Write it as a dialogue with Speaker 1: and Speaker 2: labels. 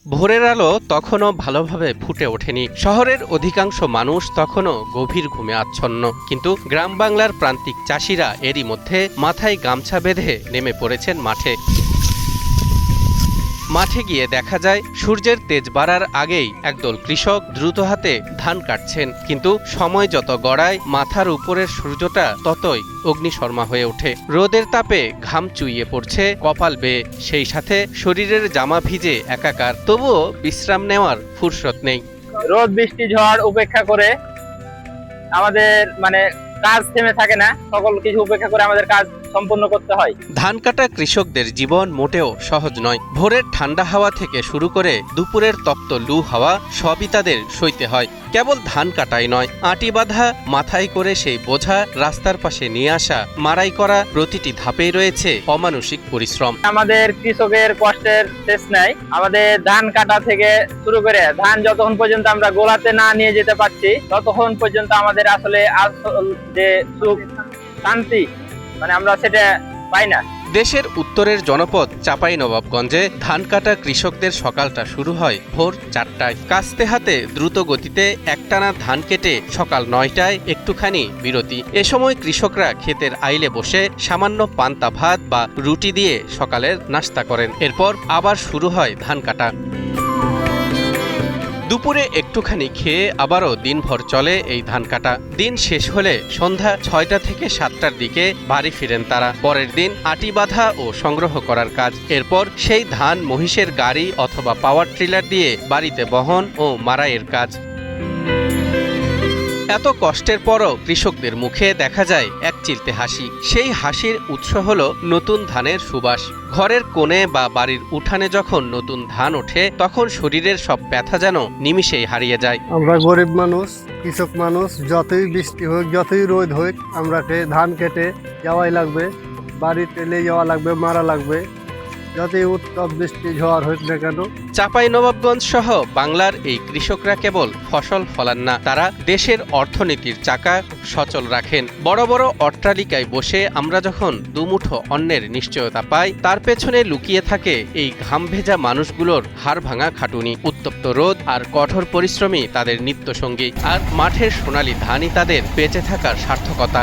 Speaker 1: ভোরের আলো তখনও ভালোভাবে ফুটে ওঠেনি। শহরের অধিকাংশ মানুষ তখনও গভীর ঘুমে আচ্ছন্ন, কিন্তু গ্রাম বাংলার প্রান্তিক চাষিরা এরই মধ্যে মাথায় গামছা বেঁধে নেমে পড়েছেন মাঠে। মাঠে গিয়ে দেখা যায় সূর্যের তেজ বাড়ার আগেই একদল কৃষক দ্রুত হাতে ধান কাটছেন, কিন্তু সময় যত গড়ায় মাথার উপরের সূর্যটা ততই অগ্নিশর্মা হয়ে ওঠে। রোদের তাপে ঘাম চুইয়ে পড়ছে কপাল বেয়ে, সেই সাথে শরীরের জামা ভিজে একাকার। তবুও বিশ্রাম নেওয়ার ফুরসত নেই।
Speaker 2: রোদ বৃষ্টি ঝড় উপেক্ষা করে আমাদের কাজ থেমে থাকে না, সকল কিছু উপেক্ষা করে আমাদের কাজ সম্পূর্ণ করতে হয়।
Speaker 1: ধান কাটা কৃষকদের জীবন মোটেও সহজ নয়। ভোরের ঠান্ডা হাওয়া থেকে শুরু করে দুপুরের তপ্ত লু হাওয়া সবই তাদের সইতে হয়। কেবল ধান কাটাই নয়, আটি বাঁধা, মাথায় করে সেই বোঝা রাস্তার পাশে নিয়ে আসা, মারাই করা, প্রতিটি ধাপেই রয়েছে অমানুষিক পরিশ্রম।
Speaker 2: আমাদের কৃষকের কষ্টের শেষ নাই। আমাদের ধান কাটা থেকে শুরু করে ধান যতক্ষণ পর্যন্ত আমরা গোলাতে না নিয়ে যেতে পারছি, ততক্ষণ পর্যন্ত আমাদের আসলে যে সুখ শান্তি আমরা সেটা পাই না।
Speaker 1: দেশের উত্তরের জনপদ চাঁপাইনবাবগঞ্জে ধান কাটা কৃষকদের সকালটা শুরু হয় ভোর 4টায়। কাস্তে হাতে দ্রুত গতিতে একটানা ধান কেটে সকাল 9টায় একটুখানি বিরতি। এ সময় কৃষকরা ক্ষেতের আইলে বসে সামান্য পান্তা ভাত বা রুটি দিয়ে সকালের নাস্তা করেন। এরপর আবার শুরু হয় ধান কাটা। দুপুরে একটুখানি খেয়ে আবারও দিনভর চলে এই ধান কাটা। দিন শেষ হলে সন্ধ্যা 6টা থেকে 7টার দিকে বাড়ি ফিরেন তারা। পরের দিন আটি বাঁধা ও সংগ্রহ করার কাজ। এরপর সেই ধান মহিষের গাড়ি অথবা পাওয়ার ট্রিলার দিয়ে বাড়িতে বহন ও মারাইয়ের কাজ। এত কষ্টের পরও কৃষকদের মুখে দেখা যায় এক চিলতে হাসি। সেই হাসির উৎস হল নতুন ধানের সুবাস। ঘরের কোণে বা বাড়ির উঠানে যখন নতুন ধান ওঠে, তখন শরীরের সব ব্যথা যেন নিমিষেই হারিয়ে যায়।
Speaker 3: আমরা গরিব মানুষ, কৃষক মানুষ, যতই বৃষ্টি হোক, যতই রোদ হোক, আমরা ধান কেটে যাওয়াই লাগবে, বাড়িতে নিয়ে যাওয়া লাগবে, মারা লাগবে, যতই উত্তপ বৃষ্টি ঝড় হোক না কেন।
Speaker 1: চাঁপাইনবাবগঞ্জ সহ বাংলার এই কৃষকরা কেবল ফসল ফলান না, তারা দেশের অর্থনীতির চাকা সচল রাখেন। বড় বড় অট্টালিকায় বসে আমরা যখন দুমুঠো অন্নের নিশ্চয়তা পাই, তার পেছনে লুকিয়ে থাকে এই ঘাম ভেজা মানুষগুলোর হাড় ভাঙা খাটুনি। উত্তপ্ত রোদ আর কঠোর পরিশ্রমী তাদের নিত্যসঙ্গী, আর মাঠের সোনালী ধানই তাদের বেঁচে থাকার সার্থকতা।